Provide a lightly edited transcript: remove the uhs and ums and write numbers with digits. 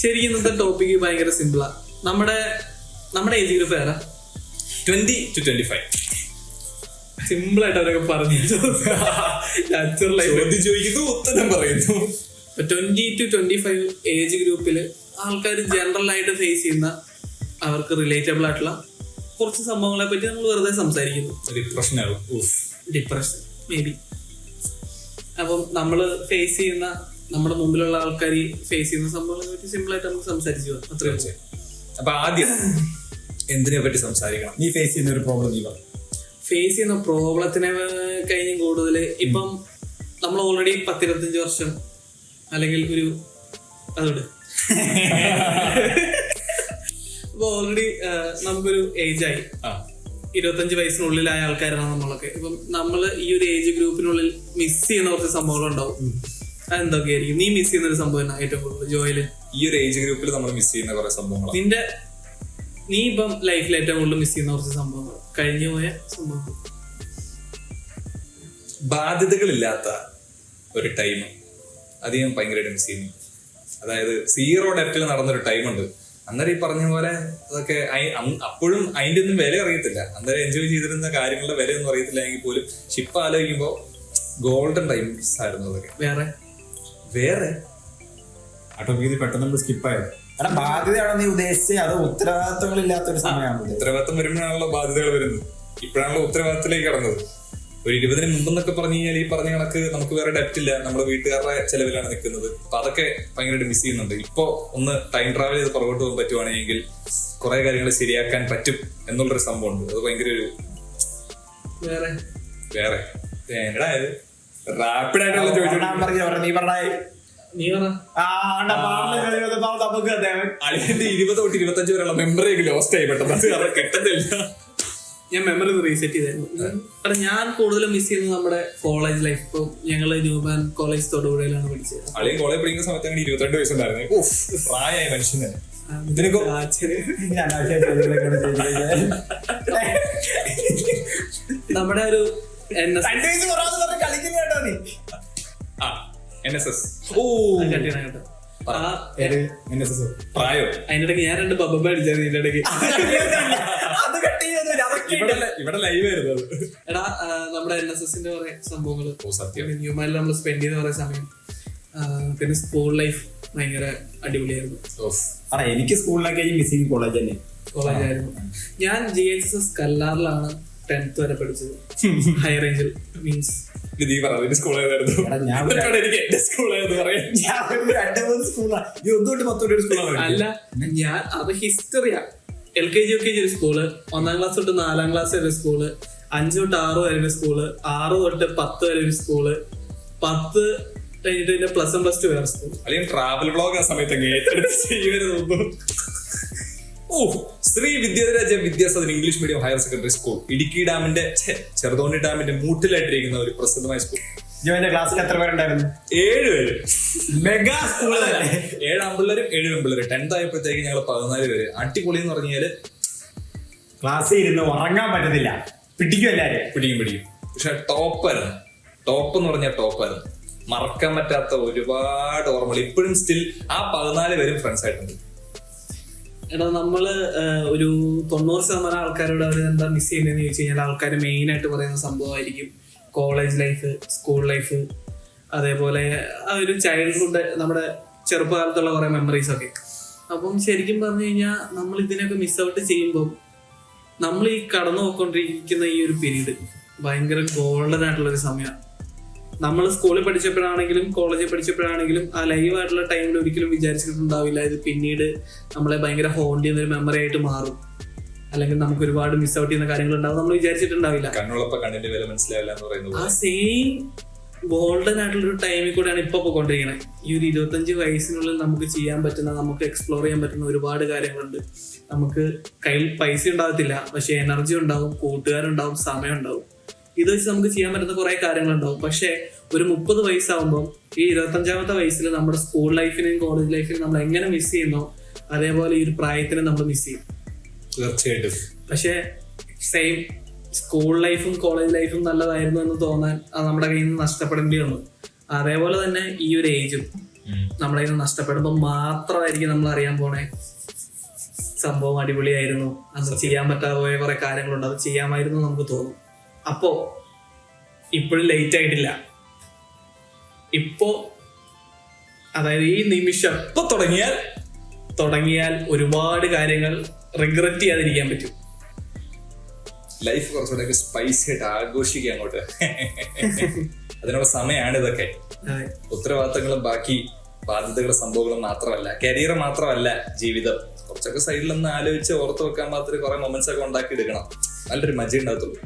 ശരിക്കും ഇന്നത്തെ ടോപ്പിക്ക് ഭയങ്കര സിമ്പിളാ. നമ്മുടെ ഏജ് ഗ്രൂപ്പ് ഏതാ? 20 to 25. സിമ്പിൾ ആയിട്ട് അവരൊക്കെ പറഞ്ഞു ചോദിക്കുന്നു, ഉത്തരം പറയുന്നു. 20 to 25 ഏജ് ഗ്രൂപ്പില് ആൾക്കാർ ജനറൽ ആയിട്ട് ഫേസ് ചെയ്യുന്ന അവർക്ക് റിലേറ്റബിൾ ആയിട്ടുള്ള കുറച്ച് സംഭവങ്ങളെ പറ്റി നമ്മൾ വെറുതെ സംസാരിക്കുന്നു. Depression may be. അപ്പം നമ്മള് ഫേസ് ചെയ്യുന്ന, നമ്മുടെ മുമ്പിലുള്ള ആൾക്കാർ ഫേസ് ചെയ്യുന്ന സംഭവങ്ങളെ പറ്റി സിമ്പിൾ ആയിട്ട് നമുക്ക് സംസാരിച്ചു പോകാം. അത്രയും. അപ്പൊ ആദ്യം എന്തിനെ പറ്റി സംസാരിക്കണം? നീ ഫേസ് ചെയ്യുന്ന ഒരു പ്രോബ്ലം നീ പറഞ്ഞു. ഫേസ് ചെയ്യുന്ന പ്രോബ്ലത്തിനെ കഴിഞ്ഞും കൂടുതൽ ഇപ്പം നമ്മൾ ഓൾറെഡി 10-25 വർഷം അല്ലെങ്കിൽ ഒരു അതോട് ഇപ്പൊ ഓൾറെഡി നമുക്കൊരു ഏജായി, 25 വയസ്സിനുള്ളിലായ ആൾക്കാരാണ് നമ്മളൊക്കെ. ഇപ്പം നമ്മള് ഈ ഒരു ഏജ് ഗ്രൂപ്പിനുള്ളിൽ മിസ് ചെയ്യുന്ന കുറച്ച് സംഭവങ്ങളുണ്ടാവും. അതെന്തൊക്കെയായിരിക്കും? നീ മിസ് ചെയ്യുന്ന ഒരു സംഭവം എന്നാ ഏറ്റവും കൂടുതൽ ജോയില്? ഈ ഒരു ഏജ് ഗ്രൂപ്പിൽ നമ്മൾ മിസ് ചെയ്യുന്ന കുറെ സംഭവങ്ങൾ. നീ ഇപ്പം ലൈഫിൽ ഏറ്റവും കൂടുതൽ മിസ് ചെയ്യുന്ന കുറച്ച് സംഭവങ്ങൾ, കഴിഞ്ഞു പോയ സംഭവങ്ങൾ. ബാധ്യതകളില്ലാത്ത ഒരു ടൈം അത് ഞാൻ ഭയങ്കരമായിട്ട് മിസ് ചെയ്യുന്നു. അതായത് 0 ഡെപ്റ്റിൽ നടന്നൊരു ടൈമുണ്ട്. അന്നേരം ഈ പറഞ്ഞ പോലെ അതൊക്കെ അപ്പോഴും അതിന്റെ ഒന്നും വില അറിയത്തില്ല. അന്നേരം എൻജോയ് ചെയ്തിരുന്ന കാര്യങ്ങളുടെ വില ഒന്നും അറിയത്തില്ല എങ്കിൽ പോലും ഇപ്പൊ ആലോചിക്കുമ്പോ ഗോൾഡൻ ടൈംസ് ആയിരുന്നു അതൊക്കെ. വേറെ ഓട്ടോമാറ്റിക്കലി പെട്ടെന്ന് നമ്മൾ സ്കിപ്പായത്. ബാധ്യതയാണോ നീ ഉദ്ദേശിച്ചത്? അത് ഉത്തരവാദിത്തങ്ങൾ ഇല്ലാത്തൊരു സമയമാണ്. ഉത്തരവാദിത്തം വരുമ്പോഴാണല്ലോ ബാധ്യതകൾ വരുന്നത്. ഇപ്പോഴാണല്ലോ ഉത്തരവാദിത്തത്തിലേക്ക് കടന്നത്. ഒരു 20 മുമ്പെന്നൊക്കെ പറഞ്ഞു കഴിഞ്ഞാൽ ഈ പറഞ്ഞ കണക്ക് നമുക്ക് വേറെ ഡെപ്റ്റ് ഇല്ല, നമ്മുടെ വീട്ടുകാരുടെ ചെലവിലാണ് നിൽക്കുന്നത്. അപ്പൊ അതൊക്കെ ഭയങ്കരമായിട്ട് മിസ് ചെയ്യുന്നുണ്ട്. ഇപ്പൊ ഒന്ന് ടൈം ട്രാവൽ ചെയ്ത് പുറകോട്ട് പോകാൻ പറ്റുവാണെങ്കിൽ കുറെ കാര്യങ്ങൾ ശരിയാക്കാൻ പറ്റും എന്നുള്ളൊരു സംഭവം ഉണ്ട്. അത് ഭയങ്കര ഒരു വേറെ റാപ്പിഡ് ആയിട്ടുള്ള അളിയന്റെ 20 തൊട്ട് 25 വരെയുള്ള മെമ്മറി ലോസ്റ്റ് ആയി പെട്ടെന്ന് കിട്ടുന്നില്ല. ഞാൻ മെമ്മറി റീസെറ്റ് ചെയ്തായിരുന്നു. ഞാൻ കൂടുതലും മിസ് ചെയ്യുന്നത് നമ്മുടെ കോളേജ് ലൈഫ്. ഇപ്പൊ ഞങ്ങള് ന്യൂമാൻ കോളേജ് തൊടുപുഴയിലാണ് പഠിച്ചത്. അളിയൻ കോളേജ് പഠിക്കുന്ന സമയത്ത് അങ്ങനെ 22 വയസ്സുണ്ടായിരുന്നു. പ്രായമായ മനുഷ്യൻ തന്നെ. നമ്മുടെ ഒരു NSS പ്രായോ അതിനിടയ്ക്ക് ഞാൻ 2 ബബ്ബ അടിച്ചായിരുന്നു. ഇതിന്റെ ഇടയ്ക്ക് ഇവിടെ ലൈവ് ആയിരുന്നു. എടാ നമ്മുടെ NSSന്റെ കുറെ സംഭവങ്ങള്, ന്യൂമാനിൽ നമ്മൾ സ്പെൻഡ് ചെയ്ത കുറെ സമയം. പിന്നെ സ്കൂൾ ലൈഫ് ഭയങ്കര അടിപൊളിയായിരുന്നു. എനിക്ക് സ്കൂളിലൊക്കെ മിസ്സിംഗ് കോളേജായിരുന്നു. ഞാൻ GHSS കല്ലാറിലാണ് 10th വരെ പഠിച്ചത്. ഹൈ റേഞ്ചിൽ മീൻസ് അല്ല, ഞാൻ അത് ഹിസ്റ്ററിയാ. LKG UKG ഒരു സ്കൂള്, 1ാം ക്ലാസ് തൊട്ട് 4ാം ക്ലാസ് വരെ സ്കൂള്, 5 തൊട്ട് 6 വരെ ഒരു സ്കൂള്, 6 തൊട്ട് 10 വരെ ഒരു സ്കൂള്, 10 കഴിഞ്ഞിട്ട് പിന്നെ +1+2 വേറെ സ്കൂൾ. അല്ലെങ്കിൽ ട്രാവൽ ബ്ലോഗ് ആ സമയത്ത് Shri Vidyadhiraja Vidyasagar English medium higher secondary school, Idukki ഡാമിന്റെ ചെറുതോണി ഡാമിന്റെ മൂട്ടിലായിട്ടിരിക്കുന്ന ഒരു പ്രസിദ്ധമായ സ്കൂൾ. ക്ലാസ്സിൽ എത്ര പേരുണ്ടായിരുന്നു? 7 പേര്. Mega school. 7 ആൺപിള്ളേരും 7 പെൺപിള്ളേരും. 10th ആയപ്പോഴത്തേക്ക് ഞങ്ങൾ 14 പേര്. അടിപൊളി എന്ന് പറഞ്ഞാല് ക്ലാസ്സിൽ ഇരുന്ന് ഉറങ്ങാൻ പറ്റത്തില്ല, പിടിക്കും എല്ലാരും. പിടിക്കും. പക്ഷെ ടോപ്പായിരുന്നു. ടോപ്പ് എന്ന് പറഞ്ഞാൽ ടോപ്പായിരുന്നു. മറക്കാൻ പറ്റാത്ത ഒരുപാട് ഓർമ്മകൾ ഇപ്പോഴും സ്റ്റിൽ ആ 14 പേരും ഫ്രണ്ട്സ് ആയിട്ടുണ്ട്. എടാ നമ്മള് ഒരു 90% ആൾക്കാരോട് അവർ എന്താ മിസ് ചെയ്യുന്നതെന്ന് ചോദിച്ചു കഴിഞ്ഞാൽ ആൾക്കാർ മെയിൻ ആയിട്ട് പറയുന്ന സംഭവമായിരിക്കും കോളേജ് ലൈഫ്, സ്കൂൾ ലൈഫ്, അതേപോലെ ആ ഒരു ചൈൽഡ്ഹുഡ്, നമ്മുടെ ചെറുപ്പകാലത്തുള്ള കുറെ മെമ്മറീസ് ഒക്കെ. അപ്പം ശരിക്കും പറഞ്ഞു കഴിഞ്ഞാൽ നമ്മൾ ഇതിനൊക്കെ മിസ് ഔട്ട് ചെയ്യുമ്പോൾ നമ്മൾ ഈ കടന്നു പോയിക്കൊണ്ടിരിക്കുന്ന ഈ ഒരു പീരീഡ് ഭയങ്കര ഗോൾഡൻ ആയിട്ടുള്ളൊരു സമയമാണ്. നമ്മൾ സ്കൂളിൽ പഠിച്ചപ്പോഴാണെങ്കിലും കോളേജിൽ പഠിച്ചപ്പോഴാണെങ്കിലും ആ ലൈവ് ആയിട്ടുള്ള ടൈമിൽ ഒരിക്കലും വിചാരിച്ചിട്ടുണ്ടാവില്ല ഇത് പിന്നീട് നമ്മളെ ഭയങ്കര ഹോണ്ട് ചെയ്യുന്ന ഒരു മെമ്മറി ആയിട്ട് മാറും, അല്ലെങ്കിൽ നമുക്ക് ഒരുപാട് മിസ് ഔട്ട് ചെയ്യുന്ന കാര്യങ്ങൾ ഉണ്ടാവും നമ്മൾ വിചാരിച്ചിട്ടുണ്ടാവില്ല. ആ സെയിം ഗോൾഡൻ ആയിട്ടുള്ളൊരു ടൈമിൽ കൂടെയാണ് ഇപ്പൊ പോയിക്കൊണ്ടിരിക്കുന്നത്. ഈ ഒരു 25 വയസ്സിനുള്ളിൽ നമുക്ക് ചെയ്യാൻ പറ്റുന്ന, നമുക്ക് എക്സ്പ്ലോർ ചെയ്യാൻ പറ്റുന്ന ഒരുപാട് കാര്യങ്ങളുണ്ട്. നമുക്ക് കയ്യിൽ പൈസ ഉണ്ടാകത്തില്ല, പക്ഷെ എനർജി ഉണ്ടാവും, കൂട്ടുകാരുണ്ടാവും, സമയം ഉണ്ടാവും. ഇത് വെച്ച് നമുക്ക് ചെയ്യാൻ പറ്റുന്ന കുറെ കാര്യങ്ങളുണ്ടാവും. പക്ഷെ ഒരു 30 വയസ്സാവുമ്പോൾ ഈ 25ാമത്തെ വയസ്സിൽ നമ്മുടെ സ്കൂൾ ലൈഫിനെയും കോളേജ് ലൈഫിനെയും നമ്മൾ എങ്ങനെ മിസ് ചെയ്യുന്നോ അതേപോലെ ഈ ഒരു പ്രായത്തിനെ നമ്മൾ മിസ് ചെയ്യും തീർച്ചയായിട്ടും. പക്ഷെ സെയിം സ്കൂൾ ലൈഫും കോളേജ് ലൈഫും നല്ലതായിരുന്നു എന്ന് തോന്നാൻ അത് നമ്മുടെ കയ്യിൽ നിന്ന് നഷ്ടപ്പെടേണ്ടി വന്നു. അതേപോലെ തന്നെ ഈ ഒരു ഏജും നമ്മളെ നഷ്ടപ്പെടുമ്പോൾ മാത്രമായിരിക്കും നമ്മൾ അറിയാൻ പോണേ സംഭവം അടിപൊളിയായിരുന്നു, അന്ന് ചെയ്യാൻ പറ്റാതെ പോയ കുറെ കാര്യങ്ങളുണ്ട്, അത് ചെയ്യാമായിരുന്നു നമുക്ക് തോന്നും. അപ്പോ ഇപ്പോഴും ലേറ്റ് ആയിട്ടില്ല. ഇപ്പോ അതായത് ഈ നിമിഷം ഇപ്പൊ തുടങ്ങിയാൽ ഒരുപാട് കാര്യങ്ങൾ റിഗ്രറ്റ് ചെയ്യാതിരിക്കാൻ പറ്റും. ലൈഫ് കുറച്ചുകൂടെ സ്പൈസി ആയിട്ട് ആഘോഷിക്കുക അങ്ങോട്ട്. അതിനുള്ള സമയമാണ് ഇതൊക്കെ. അതെ. ഉത്തരവാദിത്തങ്ങളും ബാക്കി ബാധ്യതകളും സംഭവങ്ങളും മാത്രമല്ല, കരിയർ മാത്രമല്ല ജീവിതം. കുറച്ചൊക്കെ സൈഡിലൊന്ന് ആലോചിച്ച് ഓർത്ത് വെക്കാൻ മാത്രമേ കുറെ മൊമെന്റ്സ് ഒക്കെ ഉണ്ടാക്കി എടുക്കണം. നല്ലൊരു മജ ഉണ്ടാകത്തുള്ളൂ.